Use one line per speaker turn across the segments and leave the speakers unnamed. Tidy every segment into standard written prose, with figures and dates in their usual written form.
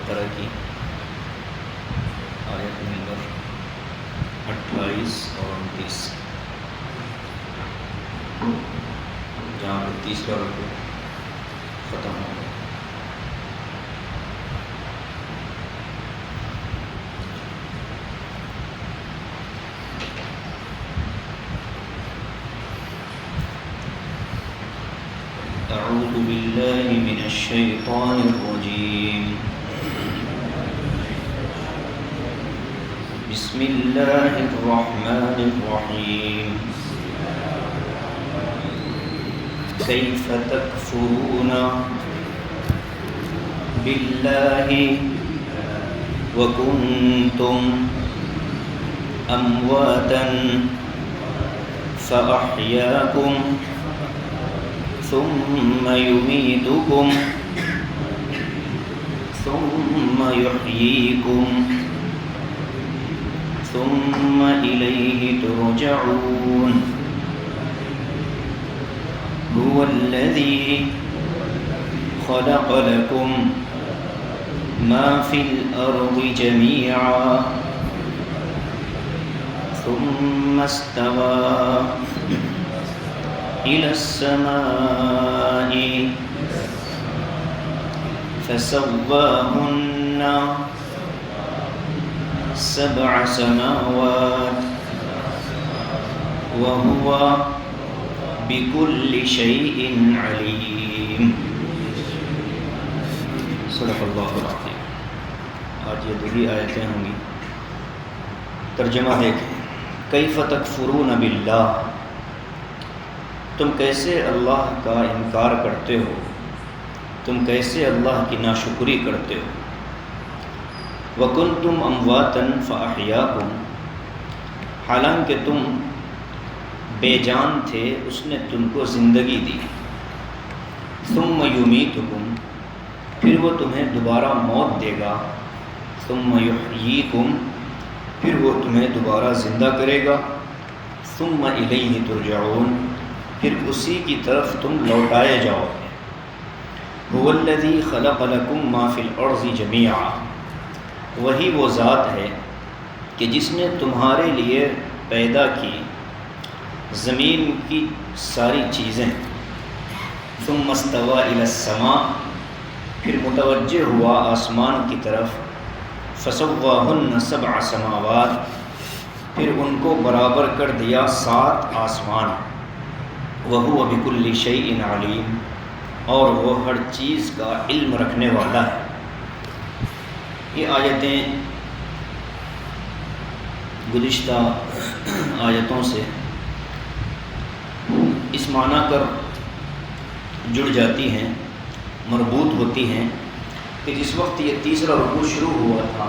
بقرہ کی آیت نمبر 28 اور 29، جہاں پہ تیسرا رکوع ختم ہو گیا۔ أعوذ بالله من الشيطان الرجيم، بسم الله الرحمن الرحيم، كيف تكفرون بالله وكنتم أمواتا فأحياكم ثم يميتكم ثم يحييكم ثم إليه ترجعون، هو الذي خلق لكم ما في الأرض جميعا ثم استوى إلى السماء فسواهن 7 سماوات وهو بكل شيء عليم۔ صدق اللہ العظیم۔ آج یہ دوسری آیتیں ہوں گی، ترجمہ دیکھیں۔ کیف تکفرون باللہ، تم کیسے اللہ کا انکار کرتے ہو، تم کیسے اللہ کی ناشکری کرتے ہو۔ وَكُنْتُمْ أَمْوَاتًا فَأَحْيَاكُمْ، حالانکہ تم بے جان تھے، اس نے تم کو زندگی دی۔ ثُمَّ يُمِيتُكُمْ، پھر وہ تمہیں دوبارہ موت دے گا۔ ثُمَّ يُحْيِيكُمْ، پھر وہ تمہیں دوبارہ زندہ کرے گا۔ ثُمَّ إِلَيْهِ تُرْجَعُونَ، پھر اسی کی طرف تم لوٹائے جاؤ گے۔ هُوَ الَّذِي خَلَقَ لَكُم مَّا فِي الْأَرْضِ جَمِيعًا، وہی وہ ذات ہے کہ جس نے تمہارے لیے پیدا کی زمین کی ساری چیزیں۔ ثُمَّ اسْتَوَىٰ إِلَى السَّمَاءِ، پھر متوجہ ہوا آسمان کی طرف۔ فَسَوَّاهُنَّ 7 سماوات، پھر ان کو برابر کر دیا 7 آسمان۔ وَهُوَ بِكُلِّ شَيْءٍ عَلِيمٌ، اور وہ ہر چیز کا علم رکھنے والا ہے۔ یہ آیتیں گزشتہ آیتوں سے اس معنی کر جڑ جاتی ہیں، مربوط ہوتی ہیں کہ جس وقت یہ تیسرا رکوع شروع ہوا تھا،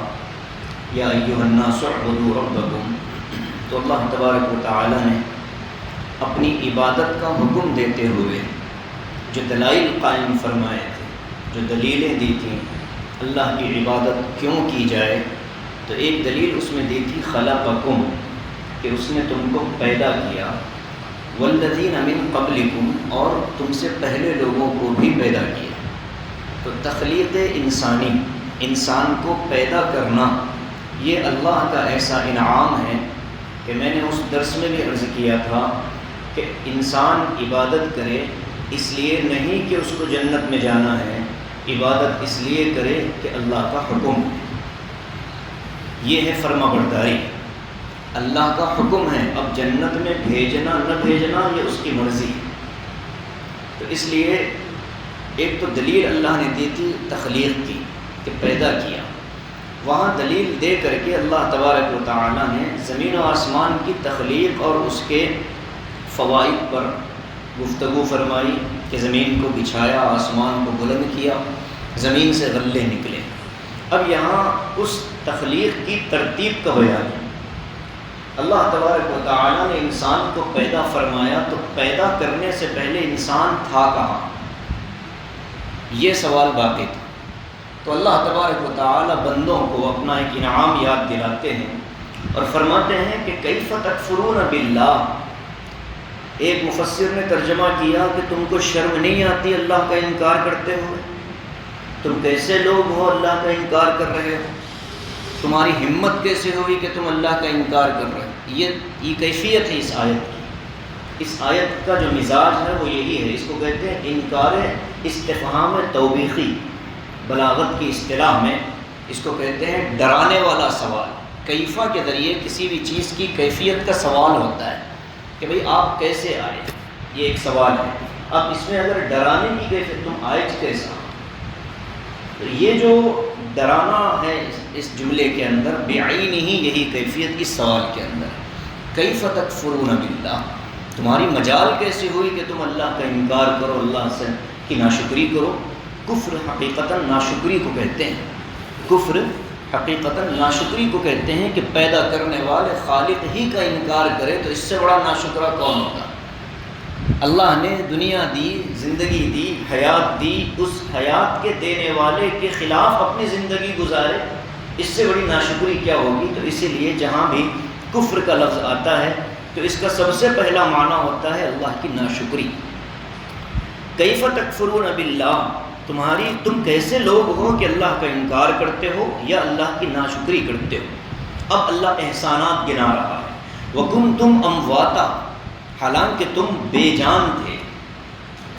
یا ایھا الناس اعبدوا ربکم، تو اللہ تبارک و تعالی نے اپنی عبادت کا حکم دیتے ہوئے جو دلائل قائم فرمائے تھے، جو دلیلیں دی تھیں اللہ کی عبادت کیوں کی جائے، تو ایک دلیل اس میں دی تھی خلقکم، کہ اس نے تم کو پیدا کیا، والذین من قبلکم، اور تم سے پہلے لوگوں کو بھی پیدا کیا۔ تو تخلیق انسانی، انسان کو پیدا کرنا، یہ اللہ کا ایسا انعام ہے کہ میں نے اس درس میں بھی عرض کیا تھا کہ انسان عبادت کرے اس لیے نہیں کہ اس کو جنت میں جانا ہے، عبادت اس لیے کرے کہ اللہ کا حکم ہے۔ یہ ہے فرما برداری، اللہ کا حکم ہے، اب جنت میں بھیجنا نہ بھیجنا یہ اس کی مرضی ہے۔ تو اس لیے ایک تو دلیل اللہ نے دی تھی تخلیق کی کہ پیدا کیا، وہاں دلیل دے کر کے اللہ تبارک و تعالی نے زمین و آسمان کی تخلیق اور اس کے فوائد پر گفتگو فرمائی کہ زمین کو بچھایا، آسمان کو بلند کیا، زمین سے غلے نکلے۔ اب یہاں اس تخلیق کی ترتیب کا بیان ہے۔ اللہ تبارک و تعالی نے انسان کو پیدا فرمایا، تو پیدا کرنے سے پہلے انسان تھا کہاں، یہ سوال باقی تھا۔ تو اللہ تبارک و تعالی بندوں کو اپنا ایک انعام یاد دلاتے ہیں اور فرماتے ہیں کہ کیف تکفرون باللہ۔ ایک مفسر نے ترجمہ کیا کہ تم کو شرم نہیں آتی اللہ کا انکار کرتے ہوئے؟ تم کیسے لوگ ہو اللہ کا انکار کر رہے ہو؟ تمہاری ہمت کیسے ہوئی کہ تم اللہ کا انکار کر رہے ہو؟ یہ کیفیت ہے اس آیت کی۔ اس آیت کا جو مزاج ہے وہ یہی ہے، اس کو کہتے ہیں انکار استفہام توبیخی، بلاغت کی اصطلاح میں اس کو کہتے ہیں ڈرانے والا سوال۔ کیفا کے ذریعے کسی بھی چیز کی کیفیت کا سوال ہوتا ہے کہ بھئی آپ کیسے آئے، یہ ایک سوال ہے۔ اب اس میں اگر ڈرانے کی کیفیت تم آئے کیسا، تو یہ جو ڈرانا ہے اس جملے کے اندر بعین ہی یہی کیفیت اس سوال کے اندر ہے۔ کیف تکفرون باللہ، تمہاری مجال کیسے ہوئی کہ تم اللہ کا انکار کرو، اللہ سے کی ناشکری کرو۔ کفر حقیقتاً ناشکری کو کہتے ہیں، کفر حقیقتاً ناشکری کو کہتے ہیں کہ پیدا کرنے والے خالق ہی کا انکار کرے، تو اس سے بڑا ناشکرہ کون ہوگا؟ اللہ نے دنیا دی، زندگی دی، حیات دی، اس حیات کے دینے والے کے خلاف اپنی زندگی گزارے، اس سے بڑی ناشکری کیا ہوگی؟ تو اسی لیے جہاں بھی کفر کا لفظ آتا ہے تو اس کا سب سے پہلا معنی ہوتا ہے اللہ کی ناشکری۔ کیف تکفرون باللہ، تم کیسے لوگ ہو کہ اللہ کا انکار کرتے ہو یا اللہ کی ناشکری کرتے ہو۔ اب اللہ احسانات گنا رہا ہے۔ وکنتم امواتا، حالانکہ تم بے جان تھے،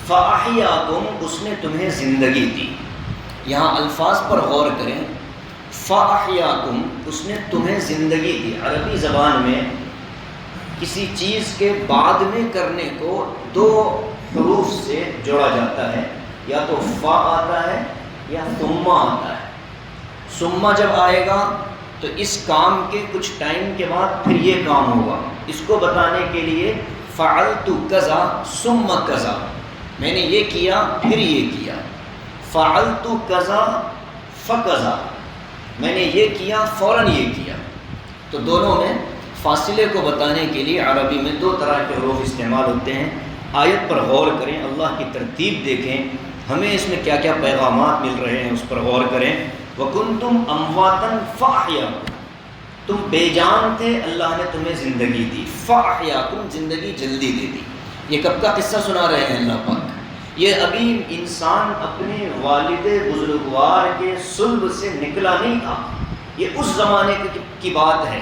فاحیاکم، اس نے تمہیں زندگی دی۔ یہاں الفاظ پر غور کریں، فاحیاکم، اس نے تمہیں زندگی دی۔ عربی زبان میں کسی چیز کے بعد میں کرنے کو دو حروف سے جوڑا جاتا ہے، یا تو فا آتا ہے یا ثم آتا ہے۔ ثم جب آئے گا تو اس کام کے کچھ ٹائم کے بعد پھر یہ کام ہوگا، اس کو بتانے کے لیے فعلت کذا ثم کذا، میں نے یہ کیا پھر یہ کیا۔ فعلت کذا فکذا، میں نے یہ کیا فوراً یہ کیا۔ تو دونوں میں فاصلے کو بتانے کے لیے عربی میں دو طرح کے حروف استعمال ہوتے ہیں۔ آیت پر غور کریں، اللہ کی ترتیب دیکھیں، ہمیں اس میں کیا کیا پیغامات مل رہے ہیں اس پر غور کریں۔ وَكُنْتُمْ أَمْوَاتًا فَأَحْيَاكُمْ، تم بے جان تھے، اللہ نے تمہیں زندگی دی۔ فَأَحْيَاكُمْ، زندگی جلدی دے دی۔ یہ کب کا قصہ سنا رہے ہیں اللہ پاک؟ یہ ابھی انسان اپنے والد بزرگوار کے صلب سے نکلا نہیں تھا، یہ اس زمانے کی بات ہے،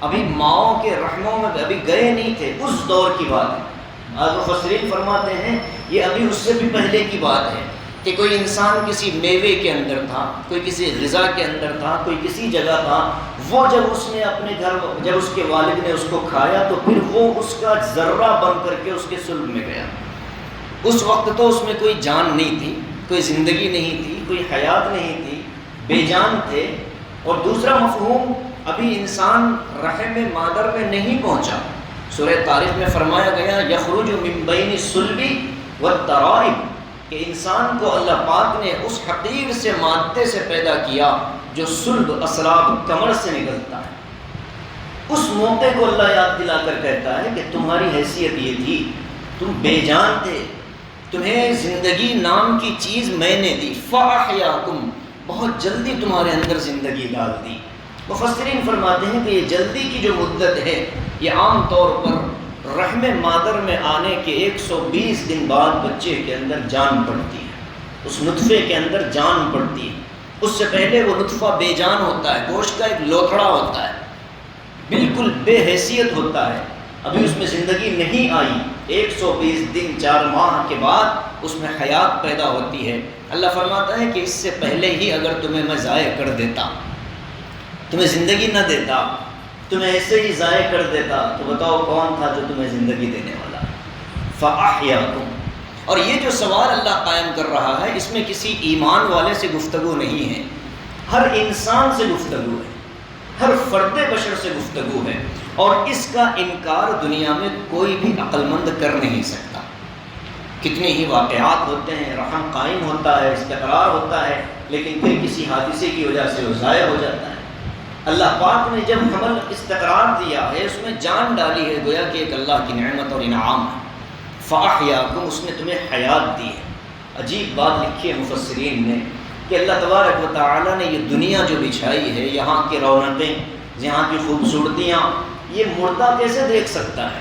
ابھی ماؤں کے رحموں میں ابھی گئے نہیں تھے، اس دور کی بات ہے۔ مفسرین فرماتے ہیں یہ ابھی اس سے بھی پہلے کی بات ہے کہ کوئی انسان کسی میوے کے اندر تھا، کوئی کسی غذا کے اندر تھا، کوئی کسی جگہ تھا، وہ جب اس نے اپنے گھر، جب اس کے والد نے اس کو کھایا تو پھر وہ اس کا ذرہ بن کر کے اس کے صلب میں گیا۔ اس وقت تو اس میں کوئی جان نہیں تھی، کوئی زندگی نہیں تھی، کوئی حیات نہیں تھی، بے جان تھے۔ اور دوسرا مفہوم، ابھی انسان رحم مادر میں نہیں پہنچا۔ سورہ طارق میں فرمایا گیا یخرج من بین الصلب والترائب، کہ انسان کو اللہ پاک نے اس حقیر سے مادے سے پیدا کیا جو صلب اسراب کمر سے نکلتا ہے۔ اس موقع کو اللہ یاد دلا کر کہتا ہے کہ تمہاری حیثیت یہ تھی، تم بے جان تھے، تمہیں زندگی نام کی چیز میں نے دی۔ فاحیاکم، بہت جلدی تمہارے اندر زندگی ڈال دی۔ مفسرین فرماتے ہیں کہ یہ جلدی کی جو مدت ہے یہ عام طور پر رحم مادر میں آنے کے 120 دن بعد بچے کے اندر جان پڑتی ہے، اس نطفے کے اندر جان پڑتی ہے۔ اس سے پہلے وہ نطفہ بے جان ہوتا ہے، گوشت کا ایک لوتھڑا ہوتا ہے، بالکل بے حیثیت ہوتا ہے، ابھی اس میں زندگی نہیں آئی۔ 120 دن 4 ماہ کے بعد اس میں حیات پیدا ہوتی ہے۔ اللہ فرماتا ہے کہ اس سے پہلے ہی اگر تمہیں میں ضائع کر دیتا، تمہیں زندگی نہ دیتا، تمہیں ایسے ہی ضائع کر دیتا، تو بتاؤ کون تھا جو تمہیں زندگی دینے والا؟ فَأَحْيَاكُمْ۔ اور یہ جو سوال اللہ قائم کر رہا ہے اس میں کسی ایمان والے سے گفتگو نہیں ہے، ہر انسان سے گفتگو ہے، ہر فرد بشر سے گفتگو ہے، اور اس کا انکار دنیا میں کوئی بھی عقل مند کر نہیں سکتا۔ کتنے ہی واقعات ہوتے ہیں، رحم قائم ہوتا ہے، استقرار ہوتا ہے، لیکن پھر کسی حادثے کی وجہ سے وہ ضائع ہو جاتا ہے۔ اللہ پاک نے جب حمل استقرار دیا ہے، اس میں جان ڈالی ہے، گویا کہ ایک اللہ کی نعمت اور انعام ہے۔ فاحیاکم، اس نے تمہیں حیات دی ہے۔ عجیب بات لکھی ہے مفسرین نے کہ اللہ تبارک و تعالیٰ نے یہ دنیا جو بچھائی ہے، یہاں کی رونقیں، یہاں کی خوبصورتیاں، یہ مردہ کیسے دیکھ سکتا ہے؟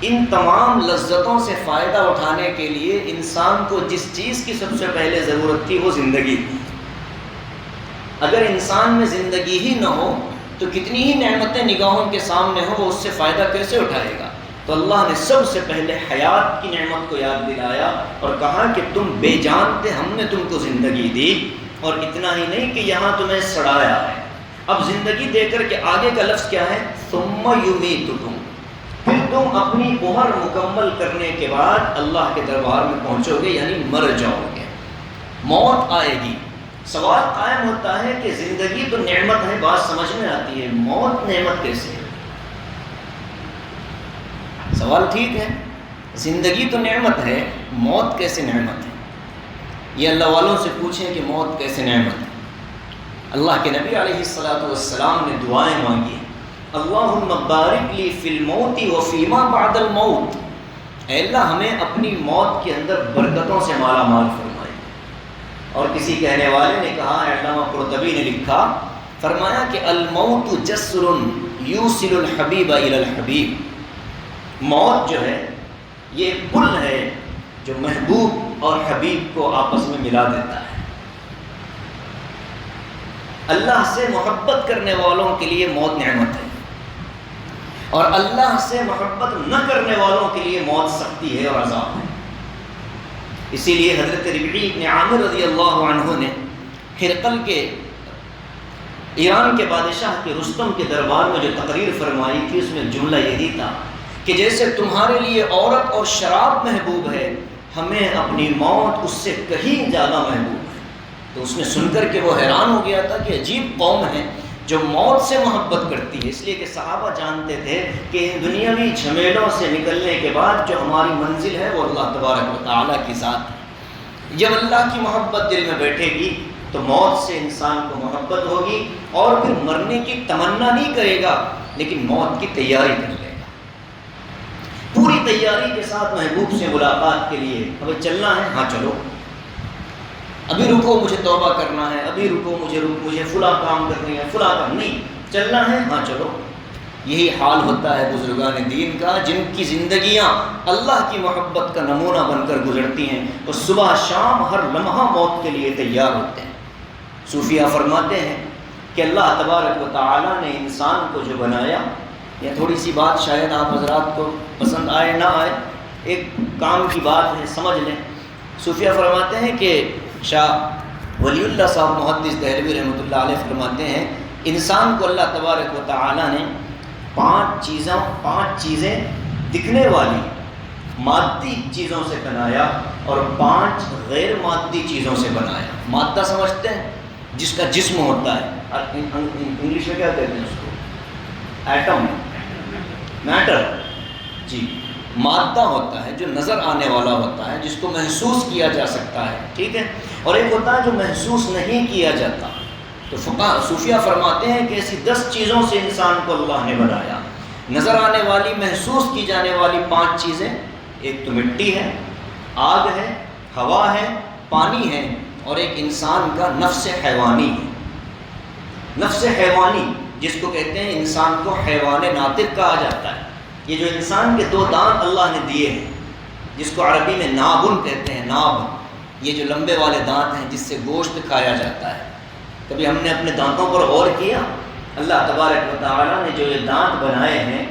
ان تمام لذتوں سے فائدہ اٹھانے کے لیے انسان کو جس چیز کی سب سے پہلے ضرورت تھی وہ زندگی تھی۔ اگر انسان میں زندگی ہی نہ ہو تو کتنی ہی نعمتیں نگاہوں کے سامنے ہوں وہ اس سے فائدہ کیسے اٹھائے گا؟ تو اللہ نے سب سے پہلے حیات کی نعمت کو یاد دلایا اور کہا کہ تم بے جان تھے، ہم نے تم کو زندگی دی، اور اتنا ہی نہیں کہ یہاں تمہیں سڑایا ہے۔ اب زندگی دے کر کے آگے کا لفظ کیا ہے؟ ثم یمیتکم، پھر تم اپنی عمر مکمل کرنے کے بعد اللہ کے دربار میں پہنچو گے، یعنی مر جاؤ گے، موت آئے گی۔ سوال قائم ہوتا ہے کہ زندگی تو نعمت ہے، بات سمجھ میں آتی ہے، موت نعمت کیسے ہے؟ سوال ٹھیک ہے، زندگی تو نعمت ہے، موت کیسے نعمت ہے؟ یہ اللہ والوں سے پوچھیں کہ موت کیسے نعمت ہے۔ اللہ کے نبی علیہ السلام نے دعائیں مانگی، اللہم بارک لی فی الموت وفیما بعد الموت، اے اللہ ہمیں اپنی موت کے اندر برکتوں سے مالا مال فرمائے۔ اور کسی کہنے والے نے کہا، علامہ قرطبی نے لکھا، فرمایا کہ الموت جسر یوصل الحبیب الی الحبیب، موت جو ہے یہ پل ہے جو محبوب اور حبیب کو آپس میں ملا دیتا ہے۔ اللہ سے محبت کرنے والوں کے لیے موت نعمت ہے، اور اللہ سے محبت نہ کرنے والوں کے لیے موت سختی ہے اور عذاب ہے۔ اسی لیے حضرت ربعی بن عامر رضی اللہ عنہ نے ہرقل کے، ایران کے بادشاہ کے رستم کے دربار میں جو تقریر فرمائی تھی، اس میں جملہ یہی تھا کہ جیسے تمہارے لیے عورت اور شراب محبوب ہے، ہمیں اپنی موت اس سے کہیں زیادہ محبوب ہے۔ تو اس نے سن کر کے وہ حیران ہو گیا تھا کہ عجیب قوم ہے جو موت سے محبت کرتی ہے، اس لیے کہ صحابہ جانتے تھے کہ ان دنیاوی جھمیلوں سے نکلنے کے بعد جو ہماری منزل ہے وہ اللہ تبارک و تعالیٰ کی ذات ہے۔ جب اللہ کی محبت دل میں بیٹھے گی تو موت سے انسان کو محبت ہوگی، اور پھر مرنے کی تمنا نہیں کرے گا لیکن موت کی تیاری کر لے گا، پوری تیاری کے ساتھ محبوب سے ملاقات کے لیے۔ ابھی چلنا ہے، ہاں چلو، ابھی رکو مجھے توبہ کرنا ہے، ابھی رکو مجھے فلاں کام کرنی ہے، فلاں کام نہیں، چلنا ہے، ہاں چلو۔ یہی حال ہوتا ہے بزرگان دین کا، جن کی زندگیاں اللہ کی محبت کا نمونہ بن کر گزرتی ہیں، اور صبح شام ہر لمحہ موت کے لیے تیار ہوتے ہیں۔ صوفیہ فرماتے ہیں کہ اللہ تبارک و تعالیٰ نے انسان کو جو بنایا، یا تھوڑی سی بات شاید آپ حضرات کو پسند آئے نہ آئے، ایک کام کی بات ہے، سمجھ لیں۔ صوفیہ فرماتے ہیں کہ شاہ ولی اللہ صاحب محدث دہلوی رحمۃ اللہ علیہ فرماتے ہیں، انسان کو اللہ تبارک و تعالیٰ نے پانچ چیزیں دکھنے والی مادی چیزوں سے بنایا، اور 5 غیر مادی چیزوں سے بنایا۔ مادہ سمجھتے ہیں جس کا جسم ہوتا ہے، انگلش میں کیا کہتے ہیں اس کو؟ ایٹم، میٹر، جی، مادہ ہوتا ہے جو نظر آنے والا ہوتا ہے، جس کو محسوس کیا جا سکتا ہے، ٹھیک ہے، اور ایک ہوتا ہے جو محسوس نہیں کیا جاتا۔ تو صوفیہ فرماتے ہیں کہ ایسی 10 چیزوں سے انسان کو اللہ نے بنایا، نظر آنے والی، محسوس کی جانے والی 5 چیزیں، ایک تو مٹی ہے، آگ ہے، ہوا ہے، پانی ہے، اور ایک انسان کا نفس حیوانی ہے۔ نفس حیوانی جس کو کہتے ہیں، انسان کو حیوان ناطق کہا جاتا ہے۔ یہ جو انسان کے 2 دانت اللہ نے دیے ہیں، جس کو عربی میں نابن کہتے ہیں، ناب، یہ جو لمبے والے دانت ہیں جس سے گوشت کھایا جاتا ہے، کبھی ہم نے اپنے دانتوں پر غور کیا؟ اللہ تبارک و تعالیٰ نے جو یہ دانت بنائے ہیں،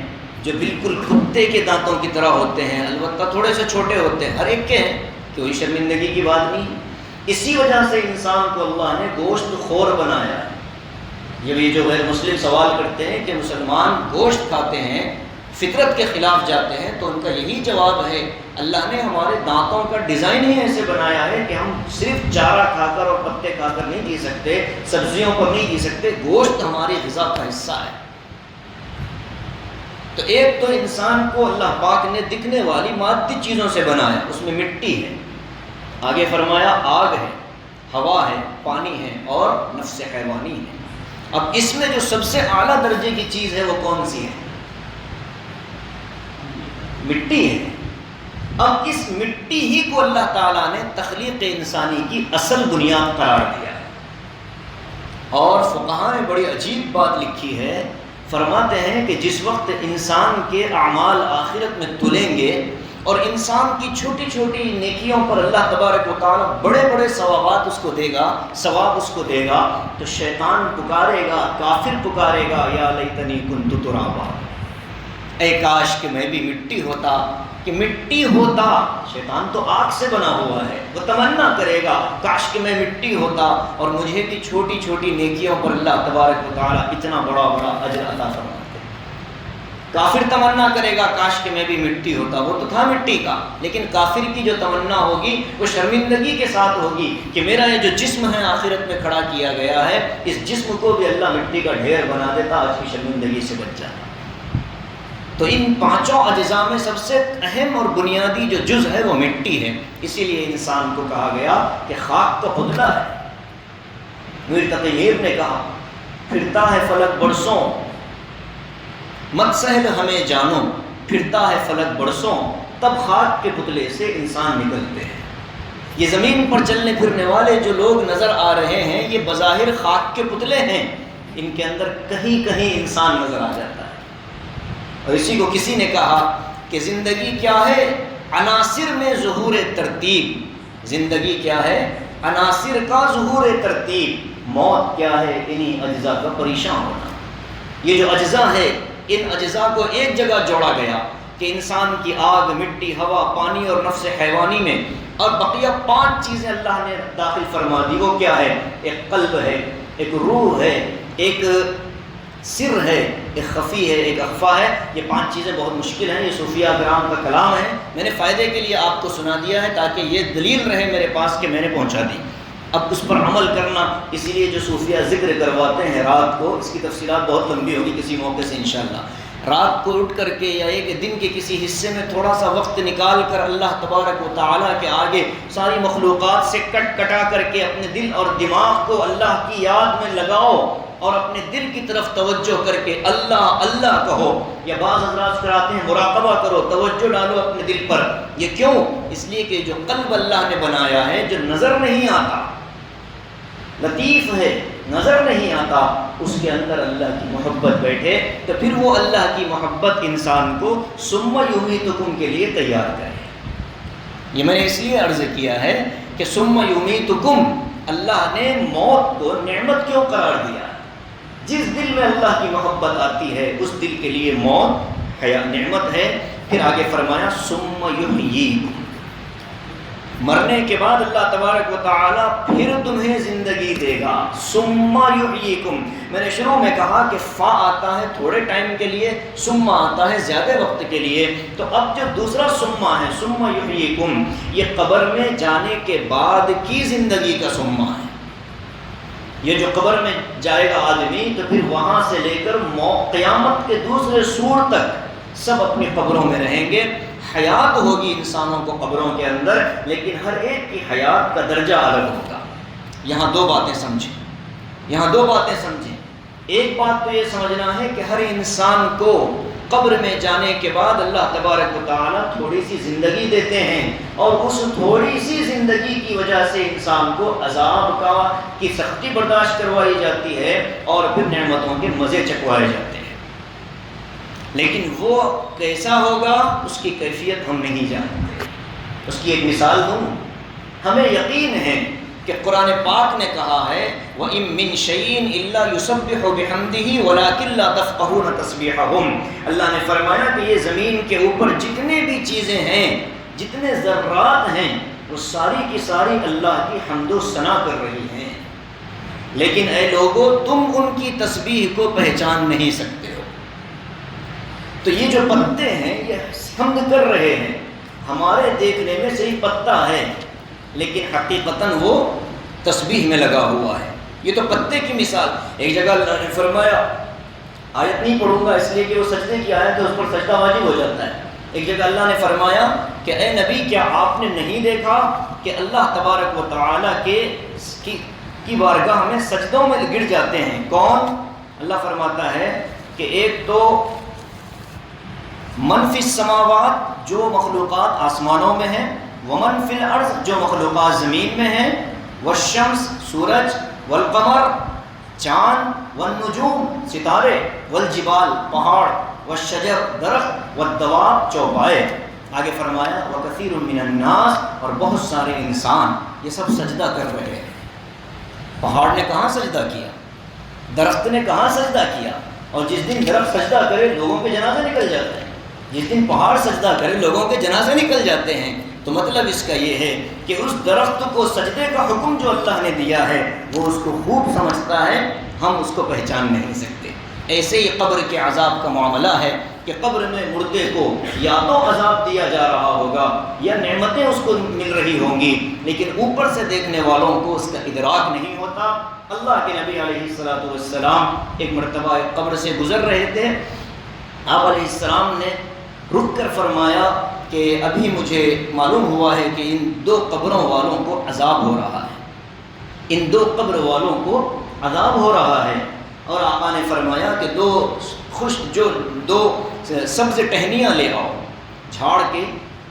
جو بالکل کتے کے دانتوں کی طرح ہوتے ہیں، البتہ تھوڑے سے چھوٹے ہوتے ہیں، ہر ایک کے ہیں، کوئی شرمندگی کی بات نہیں۔ اسی وجہ سے انسان کو اللہ نے گوشت خور بنایا ہے۔ یہ جو غیر مسلم سوال کرتے ہیں کہ مسلمان گوشت کھاتے ہیں، فطرت کے خلاف جاتے ہیں، تو ان کا یہی جواب ہے، اللہ نے ہمارے دانتوں کا ڈیزائن ہی ایسے بنایا ہے کہ ہم صرف چارہ کھا کر اور پتے کھا کر نہیں جی سکتے، سبزیوں پر نہیں جی سکتے، گوشت ہماری غذا کا حصہ ہے۔ تو ایک تو انسان کو اللہ پاک نے دکھنے والی مادی چیزوں سے بنایا، اس میں مٹی ہے، آگے فرمایا آگ ہے، ہوا ہے، پانی ہے، اور نفس حیوانی ہے۔ اب اس میں جو سب سے اعلیٰ درجے کی چیز ہے وہ کون سی ہے؟ مٹی ہے۔ اب اس مٹی ہی کو اللہ تعالیٰ نے تخلیق انسانی کی اصل بنیاد قرار دیا ہے۔ اور فقہاء نے بڑی عجیب بات لکھی ہے فرماتے ہیں کہ جس وقت انسان کے اعمال آخرت میں تلیں گے اور انسان کی چھوٹی چھوٹی نیکیوں پر اللہ تبارک و تعالیٰ بڑے بڑے ثواب اس کو دے گا تو شیطان پکارے گا، کافر پکارے گا، یا لیتنی کنت ترابا، اے کاش کہ میں بھی مٹی ہوتا، شیطان تو آگ سے بنا ہوا ہے، وہ تمنا کرے گا کاش کہ میں مٹی ہوتا اور مجھے بھی چھوٹی چھوٹی نیکیوں پر اللہ تبارک و تعالیٰ اتنا بڑا اجر عطا فرماتے۔ کافر تمنا کرے گا کاش کہ میں بھی مٹی ہوتا، وہ تو تھا مٹی کا، لیکن کافر کی جو تمنا ہوگی وہ شرمندگی کے ساتھ ہوگی کہ میرا یہ جو جسم ہے آخرت میں کھڑا کیا گیا ہے، اس جسم کو بھی اللہ مٹی کا ڈھیر بنا دیتا، آج کی شرمندگی سے بچ جاتا۔ تو ان پانچوں اجزاء میں سب سے اہم اور بنیادی جو جز ہے وہ مٹی ہے، اسی لیے انسان کو کہا گیا کہ خاک کا پتلا ہے۔ میر تقی میر نے کہا پھرتا ہے فلک برسوں، مت سہل ہمیں جانو، پھرتا ہے فلک برسوں، تب خاک کے پتلے سے انسان نکلتے ہیں۔ یہ زمین پر چلنے پھرنے والے جو لوگ نظر آ رہے ہیں یہ بظاہر خاک کے پتلے ہیں، ان کے اندر کہیں کہیں انسان نظر آ جاتا ہے۔ اور اسی کو کسی نے کہا کہ زندگی کیا ہے؟ عناصر میں ظہور ترتیب، زندگی کیا ہے؟ عناصر کا ظہور ترتیب، موت کیا ہے؟ انہی اجزاء کا پریشان ہونا۔ یہ جو اجزاء ہے ان اجزاء کو ایک جگہ جوڑا گیا کہ انسان کی آگ، مٹی، ہوا، پانی اور نفس حیوانی میں اور بقیہ 5 چیزیں اللہ نے داخل فرما دی۔ وہ کیا ہے؟ ایک قلب ہے، ایک روح ہے، ایک سر ہے، ایک خفی ہے، ایک اخفا ہے۔ یہ 5 چیزیں بہت مشکل ہیں، یہ صوفیہ کرام کا کلام ہے، میں نے فائدے کے لیے آپ کو سنا دیا ہے تاکہ یہ دلیل رہے میرے پاس کہ میں نے پہنچا دی۔ اب اس پر عمل کرنا، اسی لیے جو صوفیہ ذکر کرواتے ہیں رات کو، اس کی تفصیلات بہت لمبی ہوگی کسی موقع سے انشاءاللہ، رات کو اٹھ کر کے یا ایک دن کے کسی حصے میں تھوڑا سا وقت نکال کر اللہ تبارک و تعالیٰ کے آگے ساری مخلوقات سے کٹا کر کے اپنے دل اور دماغ کو اللہ کی یاد میں لگاؤ اور اپنے دل کی طرف توجہ کر کے اللہ اللہ کہو، یا بعض حضرات کراتے ہیں مراقبہ کرو، توجہ ڈالو اپنے دل پر۔ یہ کیوں؟ اس لیے کہ جو قلب اللہ نے بنایا ہے، جو نظر نہیں آتا، لطیف ہے، نظر نہیں آتا، اس کے اندر اللہ کی محبت بیٹھے تو پھر وہ اللہ کی محبت انسان کو ثم یمیتکم کے لیے تیار کرے۔ یہ میں نے اس لیے عرض کیا ہے کہ ثم یمیتکم، اللہ نے موت کو نعمت کیوں قرار دیا؟ جس دل میں اللہ کی محبت آتی ہے اس دل کے لیے موت نعمت ہے۔ پھر آگے فرمایا ثم یحییکم، مرنے کے بعد اللہ تبارک و تعالیٰ پھر تمہیں زندگی دے گا۔ ثم یحییکم، میں نے شروع میں کہا کہ فا آتا ہے تھوڑے ٹائم کے لیے، ثم آتا ہے زیادہ وقت کے لیے، تو اب جو دوسرا ثم ہے ثم یحییکم، یہ قبر میں جانے کے بعد کی زندگی کا ثم ہے۔ یہ جو قبر میں جائے گا آدمی تو پھر وہاں سے لے کر قیامت کے دوسرے سور تک سب اپنی قبروں میں رہیں گے۔ حیات ہوگی انسانوں کو قبروں کے اندر، لیکن ہر ایک کی حیات کا درجہ الگ ہوگا۔ یہاں دو باتیں سمجھیں، ایک بات تو یہ سمجھنا ہے کہ ہر انسان کو قبر میں جانے کے بعد اللہ تبارک و تعالیٰ تھوڑی سی زندگی دیتے ہیں، اور اس تھوڑی سی زندگی کی وجہ سے انسان کو عذاب کی سختی برداشت کروائی جاتی ہے اور پھر نعمتوں کے مزے چکوائے جاتے ہیں۔ لیکن وہ کیسا ہوگا اس کی کیفیت ہم نہیں جانتے۔ اس کی ایک مثال دوں، ہمیں یقین ہے کہ قرآن پاک نے کہا ہے وَإِن مِّن شَيْءٍ إِلَّا يُسَبِّحُ بِحَمْدِهِ وَلَٰكِن لَّا تَفْقَهُونَ تَسْبِيحَهُمْ، اللہ نے فرمایا کہ یہ زمین کے اوپر جتنے بھی چیزیں ہیں، جتنے ذرات ہیں، وہ ساری کی ساری اللہ کی حمد و ثنا کر رہی ہیں، لیکن اے لوگو تم ان کی تسبیح کو پہچان نہیں سکتے ہو۔ تو یہ جو پتے ہیں یہ حمد کر رہے ہیں، ہمارے دیکھنے میں صحیح پتا ہے لیکن حقیقتاً وہ تسبیح میں لگا ہوا ہے۔ یہ تو پتے کی مثال۔ ایک جگہ اللہ نے فرمایا، آیت نہیں پڑھوں گا اس لیے کہ وہ سجدے کی آیت ہے، اس پر سجدہ واجب ہو جاتا ہے۔ ایک جگہ اللہ نے فرمایا کہ اے نبی کیا آپ نے نہیں دیکھا کہ اللہ تبارک و تعالیٰ کی بارگاہ میں سجدوں میں گر جاتے ہیں؟ کون؟ اللہ فرماتا ہے کہ ایک تو من فی السماوات، جو مخلوقات آسمانوں میں ہیں، ومن فی الارض، جو مخلوقات زمین میں ہیں، والشمس، سورج، والقمر، چاند، والنجوم ستارے، والجبال پہاڑ، والشجر درخت، والدواب چوپائے. آگے فرمایا وکثیر من الناس، اور بہت سارے انسان یہ سب سجدہ کر رہے ہیں. پہاڑ نے کہاں سجدہ کیا؟ درخت نے کہاں سجدہ کیا؟ اور جس دن درخت سجدہ کرے لوگوں کے جنازے نکل جاتے ہیں، جس دن پہاڑ سجدہ کرے لوگوں کے جنازے نکل جاتے ہیں. تو مطلب اس کا یہ ہے کہ اس درخت کو سجدے کا حکم جو اللہ نے دیا ہے وہ اس کو خوب سمجھتا ہے، ہم اس کو پہچان نہیں سکتے. ایسے ہی قبر کے عذاب کا معاملہ ہے کہ قبر میں مردے کو یا تو عذاب دیا جا رہا ہوگا یا نعمتیں اس کو مل رہی ہوں گی، لیکن اوپر سے دیکھنے والوں کو اس کا ادراک نہیں ہوتا. اللہ کے نبی علیہ الصلوۃ والسلام ایک مرتبہ ایک قبر سے گزر رہے تھے. آپ علیہ السلام نے رک کر فرمایا کہ ابھی مجھے معلوم ہوا ہے کہ ان دو قبروں والوں کو عذاب ہو رہا ہے، ان دو قبر والوں کو عذاب ہو رہا ہے. اور آقا نے فرمایا کہ دو سبز ٹہنیاں لے آؤ، جھاڑ کے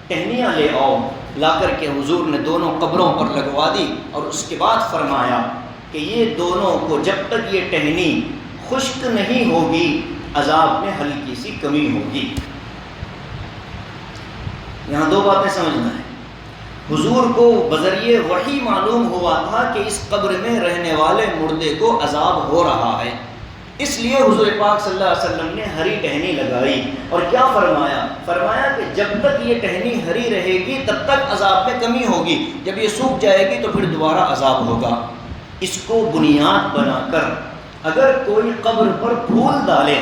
ٹہنیاں لے آؤ. لا کر کے حضور نے دونوں قبروں پر لگوا دی اور اس کے بعد فرمایا کہ یہ دونوں کو جب تک یہ ٹہنی خشک نہیں ہوگی عذاب میں ہلکی سی کمی ہوگی. یہاں دو باتیں سمجھنا ہے. حضور کو بذریعہ وحی معلوم ہوا تھا کہ اس قبر میں رہنے والے مردے کو عذاب ہو رہا ہے، اس لیے حضور پاک صلی اللہ علیہ وسلم نے ہری ٹہنی لگائی. اور کیا فرمایا؟ فرمایا کہ جب تک یہ ٹہنی ہری رہے گی تب تک عذاب میں کمی ہوگی، جب یہ سوکھ جائے گی تو پھر دوبارہ عذاب ہوگا. اس کو بنیاد بنا کر اگر کوئی قبر پر پھول ڈالے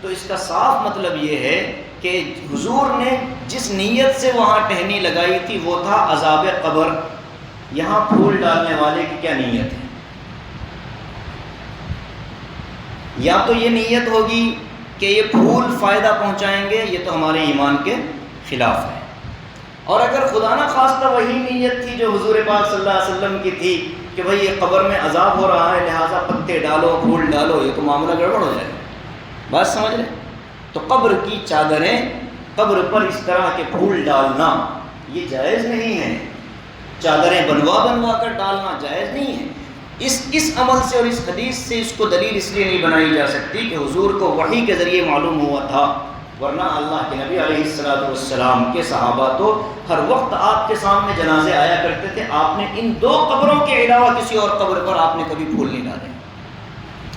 تو اس کا صاف مطلب یہ ہے کہ حضور نے جس نیت سے وہاں ٹہنی لگائی تھی وہ تھا عذاب قبر. یہاں پھول ڈالنے والے کی کیا نیت ہے؟ یا تو یہ نیت ہوگی کہ یہ پھول فائدہ پہنچائیں گے، یہ تو ہمارے ایمان کے خلاف ہے. اور اگر خدا نہ خواستہ وہی نیت تھی جو حضور پاک صلی اللہ علیہ وسلم کی تھی کہ بھئی یہ قبر میں عذاب ہو رہا ہے لہٰذا پتے ڈالو پھول ڈالو، یہ تو معاملہ گڑبڑ ہو جائے گا. بات سمجھ لیں؟ تو قبر کی چادریں، قبر پر اس طرح کے پھول ڈالنا یہ جائز نہیں ہے. چادریں بنوا کر ڈالنا جائز نہیں ہے. اس عمل سے اور اس حدیث سے اس کو دلیل اس لیے نہیں بنائی جا سکتی کہ حضور کو وحی کے ذریعے معلوم ہوا تھا، ورنہ اللہ کے نبی علیہ الصلوۃ والسلام کے صحابہ تو ہر وقت آپ کے سامنے جنازے آیا کرتے تھے. آپ نے ان دو قبروں کے علاوہ کسی اور قبر پر آپ نے کبھی پھول نہیں ڈالے.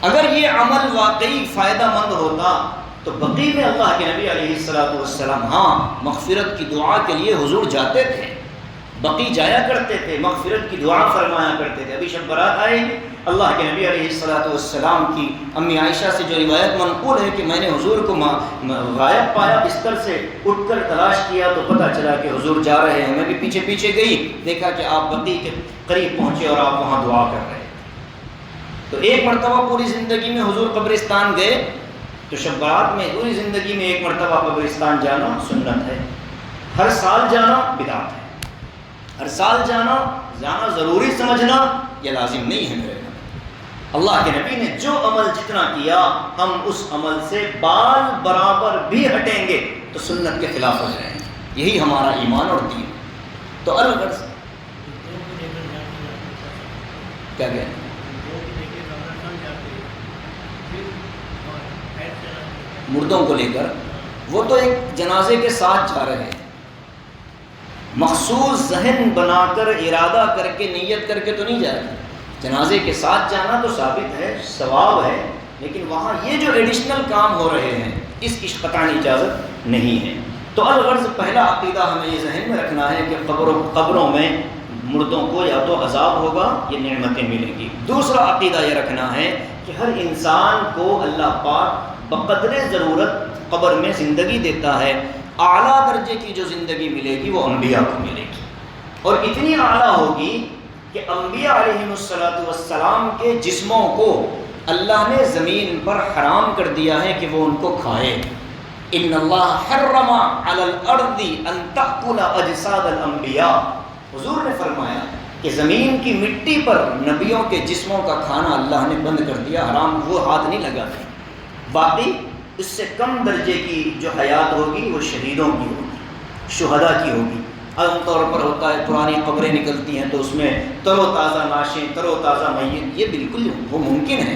اگر یہ عمل واقعی فائدہ مند ہوتا تو بقی میں اللہ کے نبی علیہ الصلوۃ والسلام مغفرت کی دعا کے لیے حضور جاتے تھے، بقی جایا کرتے تھے، مغفرت کی دعا فرمایا کرتے تھے. ابھی شب برات آئے گی، اللہ کے نبی علیہ الصلوۃ والسلام کی امی عائشہ سے جو روایت منقول ہے کہ میں نے حضور کو غائب پایا، بستر سے اٹھ کر تلاش کیا تو پتہ چلا کہ حضور جا رہے ہیں. میں بھی پیچھے پیچھے گئی، دیکھا کہ آپ بقی کے قریب پہنچے اور آپ وہاں دعا کر رہے ہیں. تو ایک مرتبہ پوری زندگی میں حضور قبرستان گئے تو شب برات میں پوری زندگی میں ایک مرتبہ قبرستان جانا سنت ہے. ہر سال جانا بدعت ہے. ہر سال جانا ضروری سمجھنا یہ لازم نہیں ہے میرے گھر. اللہ کے نبی نے جو عمل جتنا کیا ہم اس عمل سے بال برابر بھی ہٹیں گے تو سنت کے خلاف ہو جائیں گے. یہی ہمارا ایمان اور دین. تو الغرض کیا کہتے ہیں مردوں کو لے کر، وہ تو ایک جنازے کے ساتھ جا رہے ہیں. مخصوص ذہن بنا کر ارادہ کر کے نیت کر کے تو نہیں جا رہے. جنازے کے ساتھ جانا تو ثابت ہے، ثواب ہے، لیکن وہاں یہ جو ایڈیشنل کام ہو رہے ہیں اس کی قطعی اجازت نہیں ہے. تو الغرض پہلا عقیدہ ہمیں یہ ذہن میں رکھنا ہے کہ قبروں میں مردوں کو یا تو عذاب ہوگا یا نعمتیں ملیں گی. دوسرا عقیدہ یہ رکھنا ہے کہ ہر انسان کو اللہ پاک بقدر ضرورت قبر میں زندگی دیتا ہے. اعلیٰ درجے کی جو زندگی ملے گی وہ انبیاء کو ملے گی، اور اتنی اعلیٰ ہوگی کہ انبیاء علیہم الصلوۃ والسلام کے جسموں کو اللہ نے زمین پر حرام کر دیا ہے کہ وہ ان کو کھائے. ان اللہ حرم علی الارض ان تأکل اجساد الانبیاء. حضور نے فرمایا کہ زمین کی مٹی پر نبیوں کے جسموں کا کھانا اللہ نے بند کر دیا، حرام، وہ ہاتھ نہیں لگاتے. باقی اس سے کم درجے کی جو حیات ہوگی وہ شہیدوں کی ہوگی، شہداء کی ہوگی. عام طور پر ہوتا ہے پرانی قبریں نکلتی ہیں تو اس میں تر و تازہ لاشیں، تر و تازہ میت، یہ بالکل وہ ممکن ہے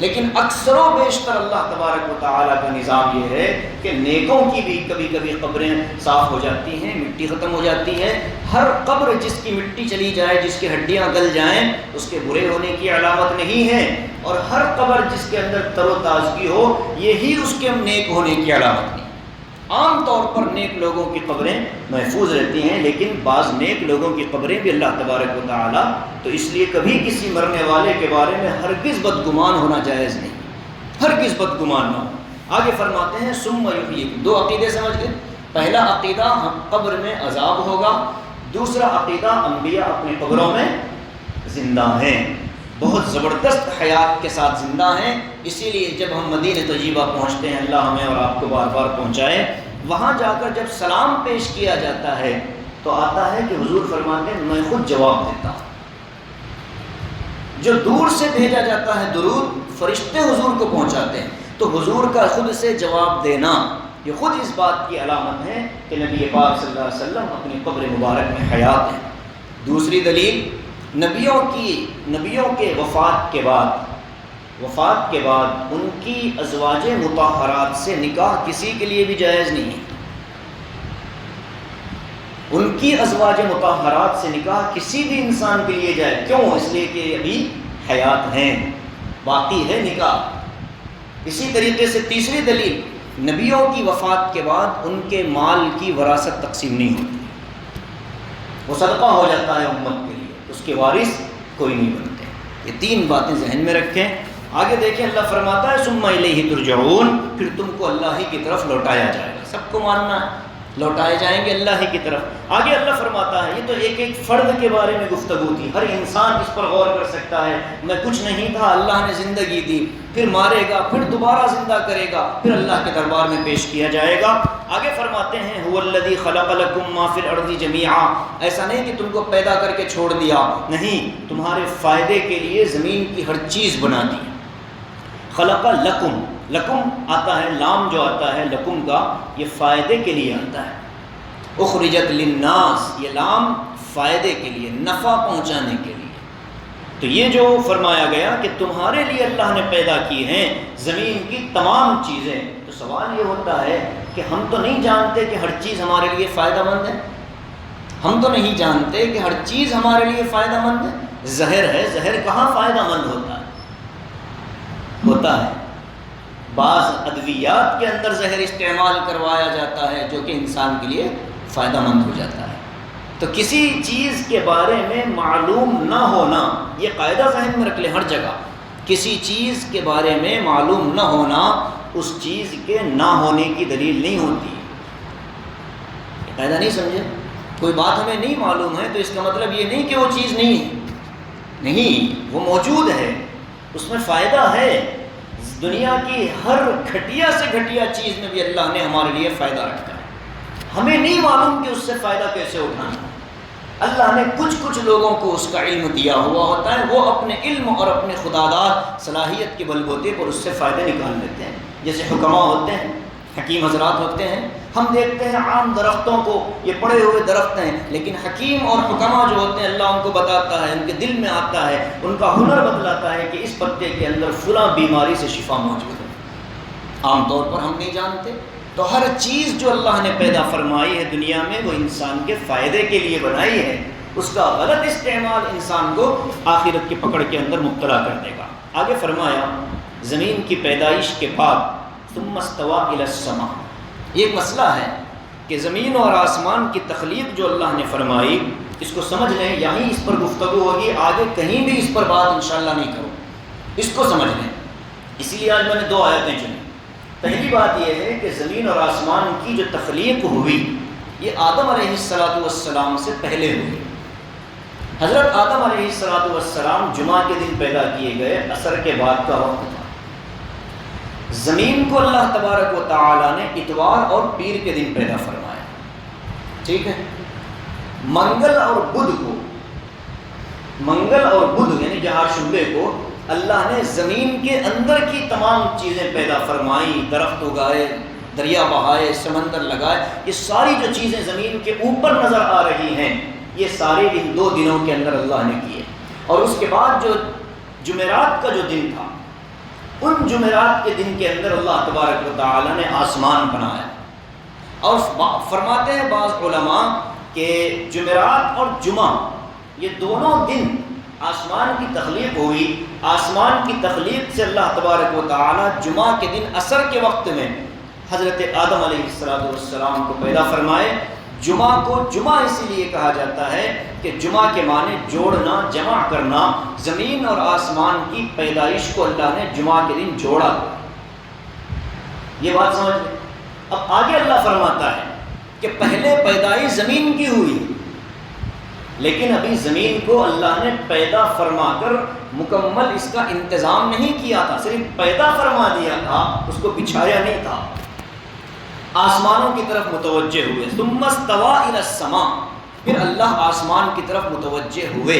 لیکن اکثر و بیشتر اللہ تبارک و تعالیٰ کا نظام یہ ہے کہ نیکوں کی بھی کبھی کبھی قبریں صاف ہو جاتی ہیں، مٹی ختم ہو جاتی ہے۔ ہر قبر جس کی مٹی چلی جائے، جس کی ہڈیاں گل جائیں، اس کے برے ہونے کی علامت نہیں ہے، اور ہر قبر جس کے اندر تر و تازگی ہو، یہی اس کے نیک ہونے کی علامت نہیں۔ عام طور پر نیک لوگوں کی قبریں محفوظ رہتی ہیں، لیکن بعض نیک لوگوں کی قبریں بھی اللہ تبارک و تعالیٰ، تو اس لیے کبھی کسی مرنے والے کے بارے میں ہرگز بدگمان ہونا جائز نہیں، ہرگز بدگمان نہ ہو۔ آگے فرماتے ہیں ثم یحییکم، دو عقیدے سمجھ گئے۔ پہلا عقیدہ قبر میں عذاب ہوگا، دوسرا عقیدہ انبیاء اپنی قبروں میں زندہ ہیں، بہت زبردست حیات کے ساتھ زندہ ہیں۔ اسی لیے جب ہم مدینہ طیبہ پہنچتے ہیں، اللہ ہمیں اور آپ کو بار بار پہنچائے، وہاں جا کر جب سلام پیش کیا جاتا ہے تو آتا ہے کہ حضور فرماتے ہیں میں خود جواب دیتا ہوں۔ جو دور سے بھیجا جاتا ہے درود، فرشتے حضور کو پہنچاتے ہیں، تو حضور کا خود سے جواب دینا یہ خود اس بات کی علامت ہے کہ نبی پاک صلی اللہ علیہ وسلم اپنی قبر مبارک میں حیات ہیں۔ دوسری دلیل، نبیوں کے وفات کے بعد ان کی ازواج مطہرات سے نکاح کسی کے لیے بھی جائز نہیں ہے۔ ان کی ازواج مطہرات سے نکاح کسی بھی انسان کے لیے جائز، کیوں؟ اس لیے کہ ابھی حیات ہیں، باقی ہے نکاح۔ اسی طریقے سے تیسری دلیل، نبیوں کی وفات کے بعد ان کے مال کی وراثت تقسیم نہیں ہوتی، وہ صدقہ ہو جاتا ہے امت کے لیے، اس کے وارث کوئی نہیں بنتے۔ یہ تین باتیں ذہن میں رکھیں۔ آگے دیکھیں، اللہ فرماتا ہے ثم الیہ ترجعون، پھر تم کو اللہ ہی کی طرف لوٹایا جائے گا۔ سب کو ماننا ہے، لوٹائے جائیں گے اللہ ہی کی طرف۔ آگے اللہ فرماتا ہے، یہ تو ایک ایک فرد کے بارے میں گفتگو تھی، ہر انسان اس پر غور کر سکتا ہے، میں کچھ نہیں تھا، اللہ نے زندگی دی، پھر مارے گا، پھر دوبارہ زندہ کرے گا، پھر اللہ کے دربار میں پیش کیا جائے گا۔ آگے فرماتے ہیں هو الذی خلق لکم ما فی الارض جمیعا، ایسا نہیں کہ تم کو پیدا کر کے چھوڑ دیا، نہیں، تمہارے فائدے کے لیے زمین کی ہر چیز بنا دی۔ خلق لکم، لکم آتا ہے، لام جو آتا ہے لکم کا، یہ فائدے کے لیے آتا ہے۔ اخرجت للناس، یہ لام فائدے کے لیے، نفع پہنچانے کے لیے۔ تو یہ جو فرمایا گیا کہ تمہارے لیے اللہ نے پیدا کی ہیں زمین کی تمام چیزیں، تو سوال یہ ہوتا ہے کہ ہم تو نہیں جانتے کہ ہر چیز ہمارے لیے فائدہ مند ہے، ہم تو نہیں جانتے کہ ہر چیز ہمارے لیے فائدہ مند ہے۔ زہر ہے، زہر کہاں فائدہ مند ہوتا ہے؟ بعض ادویات کے اندر زہر استعمال کروایا جاتا ہے جو کہ انسان کے لیے فائدہ مند ہو جاتا ہے۔ تو کسی چیز کے بارے میں معلوم نہ ہونا، یہ قاعدہ ذہن میں رکھ لیں ہر جگہ، کسی چیز کے بارے میں معلوم نہ ہونا اس چیز کے نہ ہونے کی دلیل نہیں ہوتی۔ یہ قاعدہ نہیں سمجھے؟ کوئی بات ہمیں نہیں معلوم ہے تو اس کا مطلب یہ نہیں کہ وہ چیز نہیں ہے، نہیں، وہ موجود ہے، اس میں فائدہ ہے۔ دنیا کی ہر گھٹیا سے گھٹیا چیز میں بھی اللہ نے ہمارے لیے فائدہ رکھا ہے، ہمیں نہیں معلوم کہ اس سے فائدہ کیسے اٹھانا۔ اللہ نے کچھ لوگوں کو اس کا علم دیا ہوا ہوتا ہے، وہ اپنے علم اور اپنے خداداد صلاحیت کے بل بوتے پر اس سے فائدے نکال لیتے ہیں۔ جیسے حکماء ہوتے ہیں، حکیم حضرات ہوتے ہیں، ہم دیکھتے ہیں عام درختوں کو، یہ پڑے ہوئے درخت ہیں، لیکن حکیم اور حکماء جو ہوتے ہیں اللہ ان کو بتاتا ہے، ان کے دل میں آتا ہے، ان کا ہنر بتلاتا ہے کہ اس پتے کے اندر فلاں بیماری سے شفا موجود ہے۔ عام طور پر ہم نہیں جانتے۔ تو ہر چیز جو اللہ نے پیدا فرمائی ہے دنیا میں، وہ انسان کے فائدے کے لیے بنائی ہے، اس کا غلط استعمال انسان کو آخرت کی پکڑ کے اندر مبتلا کر دے گا۔ آگے فرمایا زمین کی پیدائش کے بعد ثم استوى الى السماء، یہ ایک مسئلہ ہے کہ زمین اور آسمان کی تخلیق جو اللہ نے فرمائی، اس کو سمجھ لیں، یہیں اس پر گفتگو ہوگی، آگے کہیں بھی اس پر بات انشاءاللہ نہیں کروں، اس کو سمجھ لیں۔ اسی لیے آج میں نے دو آیتیں چنی۔ پہلی بات یہ ہے کہ زمین اور آسمان کی جو تخلیق ہوئی، یہ آدم علیہ السلام سے پہلے ہوئی۔ حضرت آدم علیہ السلام جمعہ کے دن پیدا کیے گئے، عصر کے بعد کا وقت تھا۔ زمین کو اللہ تبارک و تعالی نے اتوار اور پیر کے دن پیدا فرمایا، ٹھیک ہے۔ منگل اور بدھ یعنی جہاں شعبے کو اللہ نے زمین کے اندر کی تمام چیزیں پیدا فرمائی، درخت اگائے، دریا بہائے، سمندر لگائے، یہ ساری جو چیزیں زمین کے اوپر نظر آ رہی ہیں، یہ سارے ان 2 دنوں کے اندر اللہ نے کیے۔ اور اس کے بعد جو جمعرات کا جو دن تھا، ان جمعرات کے دن کے اندر اللہ تبارک و تعالیٰ نے آسمان بنایا. اور فرماتے ہیں بعض علماء کہ جمعرات اور جمعہ یہ دونوں دن آسمان کی تخلیق ہوئی. آسمان کی تخلیق سے اللہ تبارک و تعالیٰ جمعہ کے دن عصر کے وقت میں حضرت آدم علیہ السلام کو پیدا فرمائے. جمعہ کو جمعہ اسی لیے کہا جاتا ہے کہ جمعہ کے معنی جوڑنا، جمع کرنا. زمین اور آسمان کی پیدائش کو اللہ نے جمعہ کے دن جوڑا. یہ بات سمجھ لیں. اب آگے اللہ فرماتا ہے کہ پہلے پیدائش زمین کی ہوئی، لیکن ابھی زمین کو اللہ نے پیدا فرما کر مکمل اس کا انتظام نہیں کیا تھا، صرف پیدا فرما دیا تھا، اس کو بچھایا نہیں تھا. آسمانوں کی طرف متوجہ ہوئے. ثم استوى الى السماء، پھر اللہ آسمان کی طرف متوجہ ہوئے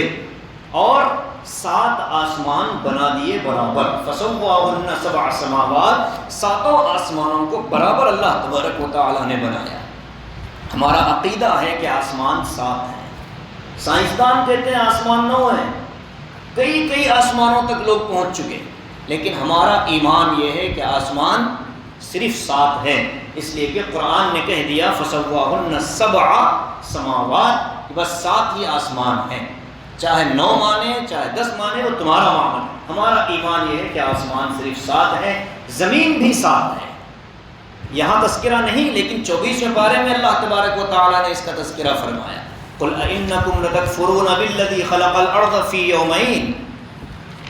اور 7 آسمان بنا دیے برابر. فسواهن 7 سماوات، 7 آسمانوں کو برابر اللہ تبارک و تعالیٰ نے بنایا. ہمارا عقیدہ ہے کہ آسمان 7 ہیں. سائنسدان کہتے ہیں آسمان 9 ہیں. کئی آسمانوں تک لوگ پہنچ چکے، لیکن ہمارا ایمان یہ ہے کہ آسمان صرف 7 ہیں. اس لیے کہ قرآن نے کہہ دیا فسواهن 7 سماوات، بس 7 ہی آسمان ہیں. چاہے 9 مانے چاہے 10 مانے، وہ تمہارا معاملہ. ہمارا ایمان یہ ہے کہ آسمان صرف 7 ہیں، زمین بھی 7 ہے. یہاں تذکرہ نہیں، لیکن 24ویں پارے میں اللہ تبارک و تعالیٰ نے اس کا تذکرہ فرمایا. قل أئنكم لتكفرون بالذي خلق الأرض في يومين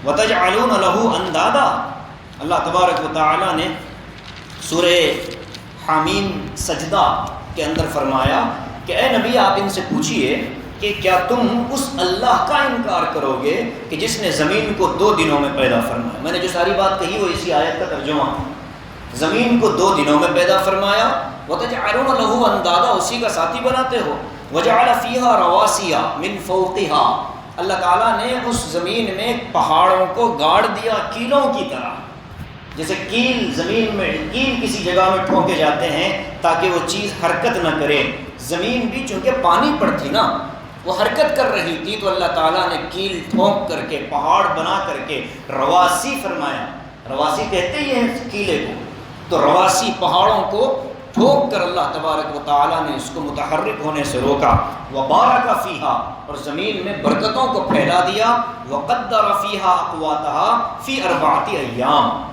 وتجعلون له أندادا. اللہ تبارک و تعالیٰ نے سورہ حامیم سجدہ کے اندر فرمایا کہ اے نبی آپ ان سے پوچھئے کہ کیا تم اس اللہ کا انکار کرو گے کہ جس نے زمین کو 2 دنوں میں پیدا فرمایا. میں نے جو ساری بات کہی وہ اسی آیت کا ترجمہ ہے. زمین کو 2 دنوں میں پیدا فرمایا. وَتَجْعَلُونَ لَهُ أَنْدَادًا، اسی کا ساتھی بناتے ہو. وَجَعَلَ فِيهَا رَوَاسِيَ مِنْ فَوْقِهَا، اللہ تعالیٰ نے اس زمین میں پہاڑوں کو گاڑ دیا کیلوں کی طرح. جیسے کیل زمین میں، کیل کسی جگہ میں ٹھونکے جاتے ہیں تاکہ وہ چیز حرکت نہ کرے. زمین بھی چونکہ پانی پر تھی نا، وہ حرکت کر رہی تھی، تو اللہ تعالیٰ نے کیل ٹھونک کر کے، پہاڑ بنا کر کے رواسی فرمایا. رواسی کہتے ہی ہیں کیلے کو. تو رواسی پہاڑوں کو ٹھوک کر اللہ تبارک و تعالیٰ نے اس کو متحرک ہونے سے روکا. وَبَارَكَ فِيهَا، اور زمین میں برکتوں کو پھیلا دیا. وَقَدَّرَ فِيهَا أَقْوَاتَهَا فِي 4 أَيَّامٍ،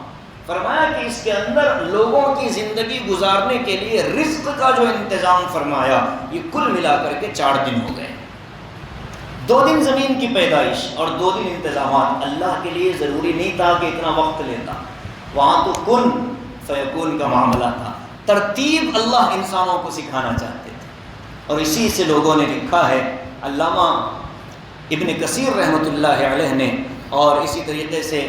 فرمایا کہ اس کے اندر لوگوں کی زندگی گزارنے کے لیے رزق کا جو انتظام فرمایا، یہ کل ملا کر کے 4 دن ہو گئے. 2 دن زمین کی پیدائش اور 2 دن انتظامات. اللہ کے لیے ضروری نہیں تھا کہ اتنا وقت لیتا، وہاں تو کن فیکون کا معاملہ تھا. ترتیب اللہ انسانوں کو سکھانا چاہتے تھے، اور اسی سے لوگوں نے لکھا ہے. علامہ ابن کثیر رحمۃ اللہ علیہ نے، اور اسی طریقے سے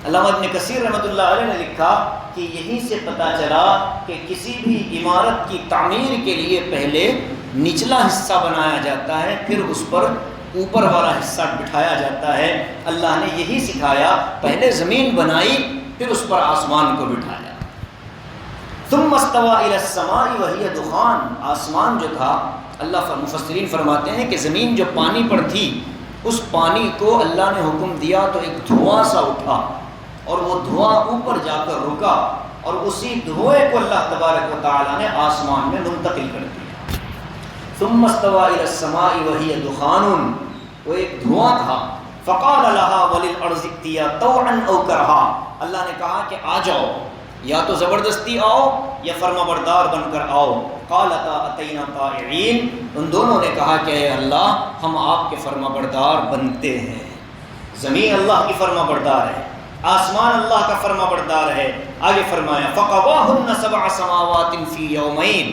علامہ ابن کثیر رحمۃ اللہ علیہ نے لکھا کہ یہیں سے پتہ چلا کہ کسی بھی عمارت کی تعمیر کے لیے پہلے نچلا حصہ بنایا جاتا ہے، پھر اس پر اوپر والا حصہ بٹھایا جاتا ہے. اللہ نے یہی سکھایا، پہلے زمین بنائی پھر اس پر آسمان کو بٹھایا. ثم استوى الى السماء وهي دخان، آسمان جو تھا، اللہ مفسرین فرماتے ہیں کہ زمین جو پانی پر تھی، اس پانی کو اللہ نے حکم دیا تو ایک دھواں سا اٹھا، اور وہ دھواں اوپر جا کر رکا، اور اسی دھوئے کو اللہ تبارک و تعالیٰ نے آسمان میں منتقل کر دیا. ثم استوى الى السماء وهي دخان، وہ ایک دھواں تھا. فقال لها وللارض ائتيا طوعا او كرها، اللہ نے کہا کہ آ جاؤ، یا تو زبردستی آؤ یا فرما بردار بن کر آؤ. قالتا اتینا طائعین، ان دونوں نے کہا کہ اے اللہ ہم آپ کے فرما بردار بنتے ہیں. زمین اللہ کی فرما بردار ہے، آسمان اللہ کا فرما بردار ہے. آگے فرمایا فقواہن 7 سماوات فی یومین،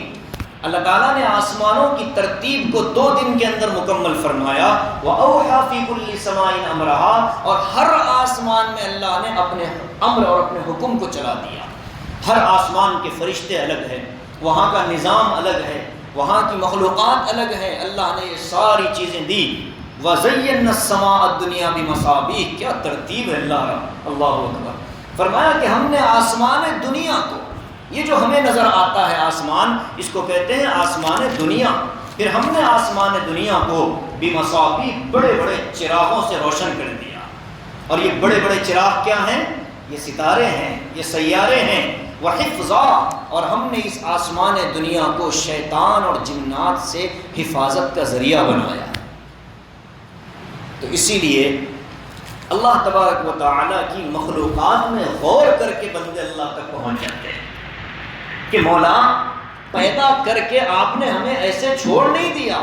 اللہ تعالیٰ نے آسمانوں کی ترتیب کو 2 دن کے اندر مکمل فرمایا. وَأَوْحَى فِي كُلِّ سَمَاءٍ أَمْرَهَا، اور ہر آسمان میں اللہ نے اپنے امر اور اپنے حکم کو چلا دیا. ہر آسمان کے فرشتے الگ ہیں، وہاں کا نظام الگ ہے، وہاں کی مخلوقات الگ ہے. اللہ نے یہ ساری چیزیں دی. وَزَيَّنَّا السَّمَاءَ الدُّنْيَا بِمَصَابِيحَ، کیا ترتیب ہے اللہ اکبر. فرمایا کہ ہم نے آسمان دنیا کو، یہ جو ہمیں نظر آتا ہے آسمان، اس کو کہتے ہیں آسمان دنیا. پھر ہم نے آسمان دنیا کو بِمَصَابِيحَ، بڑے بڑے چراغوں سے روشن کر دیا. اور یہ بڑے بڑے چراغ کیا ہیں؟ یہ ستارے ہیں، یہ سیارے ہیں، وحفظا، اور ہم نے اس آسمان دنیا کو شیطان اور جنات سے حفاظت کا ذریعہ بنایا ہے۔ تو اسی لیے اللہ تبارک و تعالیٰ کی مخلوقات میں غور کر کے بندے اللہ تک پہنچ جاتے ہیں کہ مولا پیدا کر کے آپ نے ہمیں ایسے چھوڑ نہیں دیا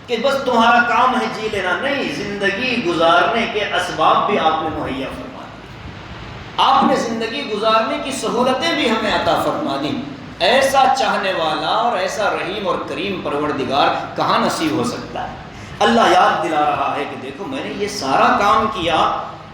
کہ بس تمہارا کام ہے جی لینا، نہیں، زندگی گزارنے کے اسباب بھی آپ نے مہیا فرما دی، آپ نے زندگی گزارنے کی سہولتیں بھی ہمیں عطا فرما دی۔ ایسا چاہنے والا اور ایسا رحیم اور کریم پروردگار کہاں نصیب ہو سکتا ہے؟ اللہ یاد دلا رہا ہے کہ دیکھو میں نے یہ سارا کام کیا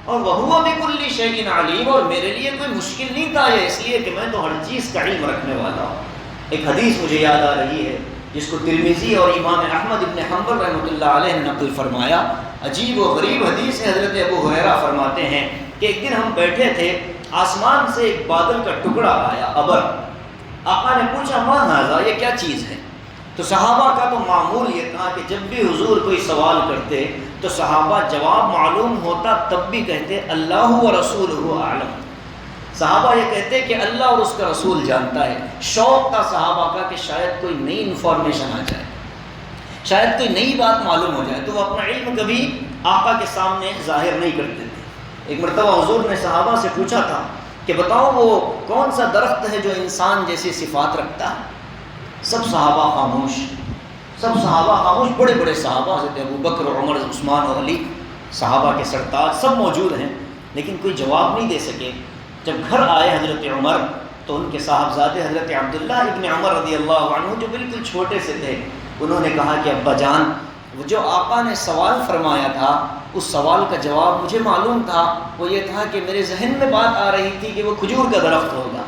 اور وَهُوَ بِكُلِّ شَيْءٍ عَلِيمٌ، اور میرے لیے کوئی مشکل نہیں تھا یہ، اس لیے کہ میں تو ہر چیز کا علم رکھنے والا ہوں۔ ایک حدیث مجھے یاد آ رہی ہے جس کو ترمذی اور امام احمد ابن حنبل رحمۃ اللہ علیہ نے نقل فرمایا، عجیب و غریب حدیث ہے۔ حضرت ابو ہریرہ فرماتے ہیں کہ ایک دن ہم بیٹھے تھے، آسمان سے ایک بادل کا ٹکڑا آیا، ابر۔ آقا نے پوچھا ما ھذا، یہ کیا چیز ہے؟ تو صحابہ کا تو معمول یہ تھا کہ جب بھی حضور کوئی سوال کرتے تو صحابہ جواب معلوم ہوتا تب بھی کہتے اللہ و رسولہ اعلم، صحابہ یہ کہتے کہ اللہ اور اس کا رسول جانتا ہے۔ شوق تھا صحابہ کا کہ شاید کوئی نئی انفارمیشن آ جائے، شاید کوئی نئی بات معلوم ہو جائے، تو وہ اپنا علم کبھی آقا کے سامنے ظاہر نہیں کرتے تھے۔ ایک مرتبہ حضور نے صحابہ سے پوچھا تھا کہ بتاؤ وہ کون سا درخت ہے جو انسان جیسی صفات رکھتا ہے؟ سب صحابہ خاموش، سب صحابہ خاموش، بڑے بڑے صحابہ حضرت ابو بکر، عمر، عثمان اور علی، صحابہ کے سرتاج سب موجود ہیں، لیکن کوئی جواب نہیں دے سکے۔ جب گھر آئے حضرت عمر تو ان کے صاحبزادے حضرت عبداللہ ابن عمر رضی اللہ عنہ جو بالکل چھوٹے سے تھے، انہوں نے کہا کہ ابا جان، وہ جو آقا نے سوال فرمایا تھا اس سوال کا جواب مجھے معلوم تھا، وہ یہ تھا کہ میرے ذہن میں بات آ رہی تھی کہ وہ کھجور کا درخت ہوگا۔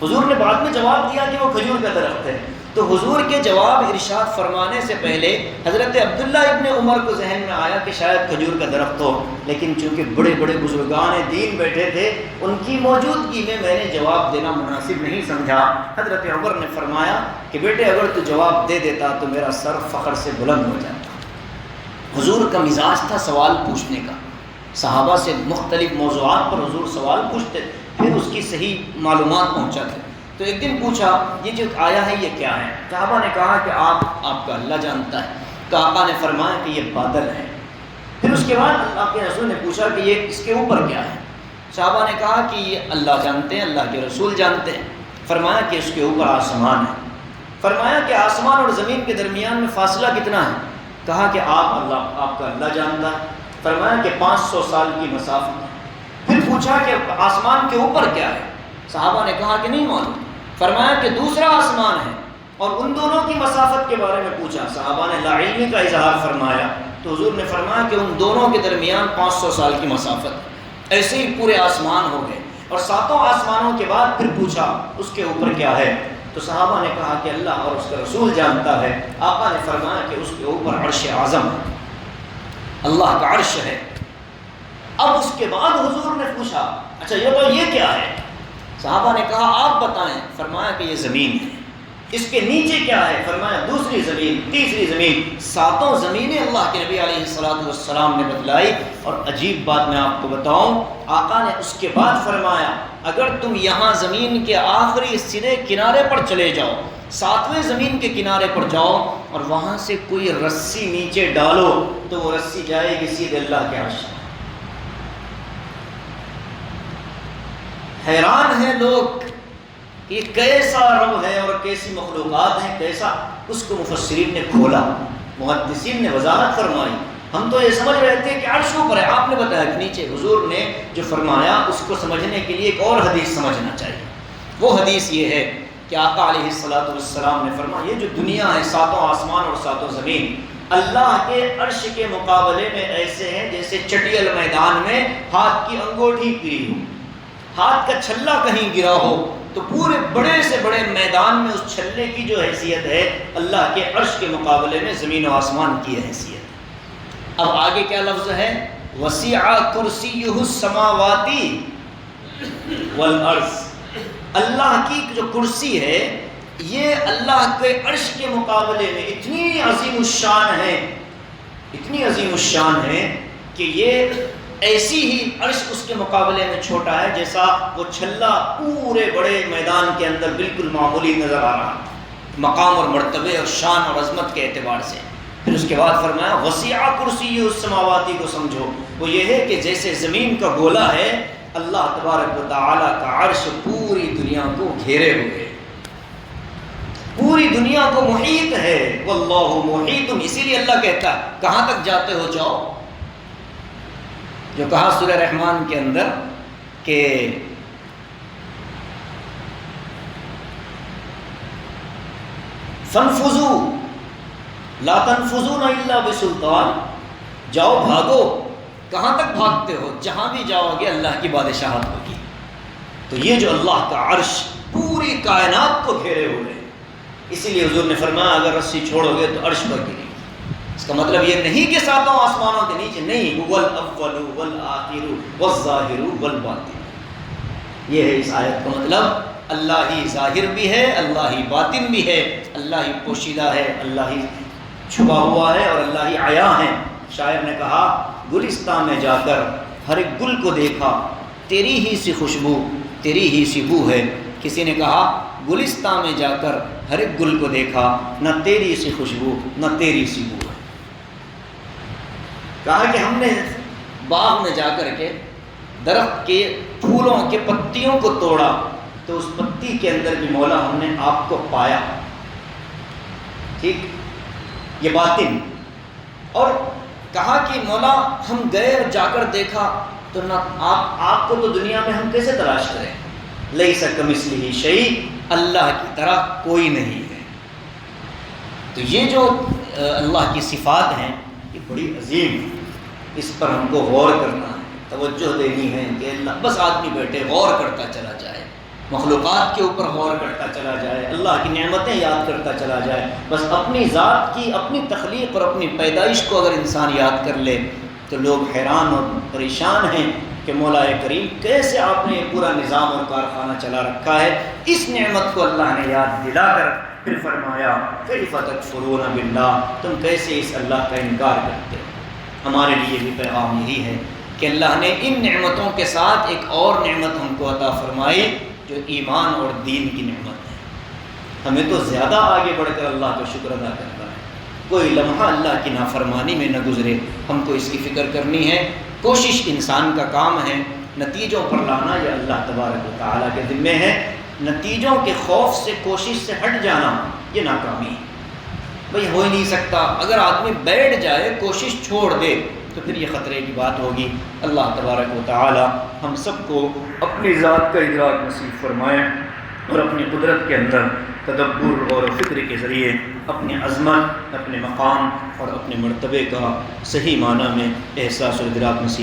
حضور نے بعد میں جواب دیا کہ وہ کھجور کا درخت ہے، تو حضور کے جواب ارشاد فرمانے سے پہلے حضرت عبداللہ ابن عمر کو ذہن میں آیا کہ شاید کھجور کا درخت ہو، لیکن چونکہ بڑے بڑے بزرگان دین بیٹھے تھے ان کی موجودگی میں نے جواب دینا مناسب نہیں سمجھا۔ حضرت عمر نے فرمایا کہ بیٹے اگر تو جواب دے دیتا تو میرا سر فخر سے بلند ہو جاتا۔ حضور کا مزاج تھا سوال پوچھنے کا، صحابہ سے مختلف موضوعات پر حضور سوال پوچھتے، پھر اس کی صحیح معلومات پہنچاتے۔ تو ایک دن پوچھا یہ جو آیا ہے یہ کیا ہے؟ صحابہ نے کہا کہ آپ کا اللہ جانتا ہے۔ تو آقا نے فرمایا کہ یہ بادل ہے۔ پھر اس کے بعد اللہ کے رسول نے پوچھا کہ یہ اس کے اوپر کیا ہے؟ صحابہ نے کہا کہ یہ اللہ جانتے ہیں، اللہ کے رسول جانتے ہیں۔ فرمایا کہ اس کے اوپر آسمان ہے۔ فرمایا کہ آسمان اور زمین کے درمیان میں فاصلہ کتنا ہے؟ کہا کہ آپ کا اللہ جانتا ہے۔ فرمایا کہ 500 سال کی مسافت ہے۔ پھر پوچھا کہ آسمان کے اوپر کیا ہے؟ صحابہ نے کہا کہ نہیں معلوم۔ فرمایا کہ دوسرا آسمان ہے، اور ان دونوں کی مسافت کے بارے میں پوچھا، صحابہ نے لا علمی کا اظہار فرمایا، تو حضور نے فرمایا کہ ان دونوں کے درمیان 500 سال کی مسافت ہے۔ ایسے ہی پورے آسمان ہو گئے، اور 7 آسمانوں کے بعد پھر پوچھا اس کے اوپر کیا ہے؟ تو صحابہ نے کہا کہ اللہ اور اس کا رسول جانتا ہے۔ آقا نے فرمایا کہ اس کے اوپر عرش اعظم ہے، اللہ کا عرش ہے۔ اب اس کے بعد حضور نے پوچھا اچھا یہ کیا ہے؟ صحابہ نے کہا آپ بتائیں۔ فرمایا کہ یہ زمین ہے۔ اس کے نیچے کیا ہے؟ فرمایا دوسری زمین، تیسری زمین، 7 زمینیں اللہ کے نبی علیہ السلام نے بتلائی۔ اور عجیب بات میں آپ کو بتاؤں، آقا نے اس کے بعد فرمایا اگر تم یہاں زمین کے آخری سرے کنارے پر چلے جاؤ، 7ویں زمین کے کنارے پر جاؤ اور وہاں سے کوئی رسی نیچے ڈالو تو وہ رسی جائے گی سیدھے اللہ کے عرش۔ حیران ہیں لوگ کہ کیسا رب ہے اور کیسی مخلوقات ہیں، کیسا۔ اس کو مفسرین نے کھولا، محدثین نے وضاحت فرمائی۔ ہم تو یہ سمجھ رہے تھے کہ عرش اوپر ہے، آپ نے بتایا کہ نیچے۔ حضور نے جو فرمایا اس کو سمجھنے کے لیے ایک اور حدیث سمجھنا چاہیے۔ وہ حدیث یہ ہے کہ آقا علیہ السلام نے فرمایا یہ جو دنیا ہے، 7 آسمان اور 7 زمین، اللہ کے عرش کے مقابلے میں ایسے ہیں جیسے چٹیل میدان میں ہاتھ کی انگوٹھی گری ہو، ہاتھ کا چھلا کہیں گرا ہو تو پورے بڑے سے بڑے میدان میں اس چھلے کی جو حیثیت ہے اللہ کے عرش کے مقابلے میں زمین و آسمان کی حیثیت ہے۔ اب آگے کیا لفظ ہے؟ وسیع کرسیہ السماوات والارض۔ اللہ کی جو کرسی ہے یہ اللہ کے عرش کے مقابلے میں اتنی عظیم الشان ہے، اتنی عظیم الشان ہے کہ یہ ایسی ہی عرش اس کے مقابلے میں چھوٹا ہے جیسا وہ چھلا پورے بڑے میدان کے اندر بالکل معمولی نظر آ رہا مقام اور مرتبے اور شان اور عظمت کے اعتبار سے۔ پھر اس کے بعد فرمایا وسیع کرسی السماواتی کو سمجھو، وہ یہ ہے کہ جیسے زمین کا گولا ہے، اللہ تبارک و تعالیٰ کا عرش پوری دنیا کو گھیرے ہوئے، پوری دنیا کو محیط ہے۔ واللہ محیط، اسی لیے اللہ کہتا ہے کہاں تک جاتے ہو جاؤ، جو کہا سورہ رحمان کے اندر کہ فانفذوا لا تنفذون الا بسلطان، جاؤ بھاگو، کہاں تک بھاگتے ہو، جہاں بھی جاؤ گے اللہ کی بادشاہت ہوگی۔ تو یہ جو اللہ کا عرش پوری کائنات کو گھیرے ہوئے، اسی لیے حضور نے فرمایا اگر رسی چھوڑو گے تو عرش پر گرے گی۔ اس کا مطلب یہ نہیں کہ ساتوں آسمانوں کے نیچے نہیں، والاول والآخر والظاہر والباطن، یہ ہے اس آیت کا مطلب۔ اللہ ہی ظاہر بھی ہے، اللہ ہی باطن بھی ہے، اللہ ہی پوشیدہ ہے، اللہ ہی چھپا ہوا ہے اور اللہ ہی عیاں ہے۔ شاعر نے کہا گلستان میں جا کر ہر ایک گل کو دیکھا، تیری ہی سی خوشبو تیری ہی سی بو ہے۔ کسی نے کہا گلستان میں جا کر ہر ایک گل کو دیکھا، نہ تیری سی خوشبو نہ تیری سی بو ہے۔ کہا کہ ہم نے باغ میں جا کر کے درخت کے پھولوں کے پتیوں کو توڑا تو اس پتی کے اندر بھی مولا ہم نے آپ کو پایا، ٹھیک، یہ باطن۔ اور کہا کہ مولا ہم گئے اور جا کر دیکھا تو نہ آپ کو تو دنیا میں ہم کیسے تلاش کریں، لیس کمثلہ شیء، اللہ کی طرح کوئی نہیں ہے۔ تو یہ جو اللہ کی صفات ہیں یہ بڑی عظیم، اس پر ہم کو غور کرنا ہے، توجہ دینی ہے کہ اللہ، بس آدمی بیٹھے غور کرتا چلا جائے، مخلوقات کے اوپر غور کرتا چلا جائے، اللہ کی نعمتیں یاد کرتا چلا جائے، بس اپنی ذات کی، اپنی تخلیق اور اپنی پیدائش کو اگر انسان یاد کر لے تو لوگ حیران اور پریشان ہیں کہ مولا کریم کیسے آپ نے یہ پورا نظام اور کارخانہ چلا رکھا ہے۔ اس نعمت کو اللہ نے یاد دلا کر پھر فرمایا کیف تکفرون باللہ، تم کیسے اس اللہ کا انکار کرتے ہو۔ ہمارے لیے بھی پیغام یہی ہے کہ اللہ نے ان نعمتوں کے ساتھ ایک اور نعمت ہم کو عطا فرمائی جو ایمان اور دین کی نعمت ہے۔ ہمیں تو زیادہ آگے بڑھ کر اللہ کا شکر ادا کرنا ہے، کوئی لمحہ اللہ کی نافرمانی میں نہ گزرے، ہم کو اس کی فکر کرنی ہے۔ کوشش انسان کا کام ہے، نتیجوں پر لانا یہ اللہ تبارک و تعالیٰ کے ذمے ہے۔ نتیجوں کے خوف سے، کوشش سے ہٹ جانا یہ ناکامی ہے، بھئی ہو ہی نہیں سکتا۔ اگر آدمی بیٹھ جائے، کوشش چھوڑ دے تو پھر یہ خطرے کی بات ہوگی۔ اللہ تبارک و تعالی ہم سب کو اپنی ذات کا ادراک نصیب فرمائے اور اپنی قدرت کے اندر تدبر اور فکر کے ذریعے اپنی عظمت، اپنے مقام اور اپنے مرتبے کا صحیح معنی میں احساس و ادراک نصیب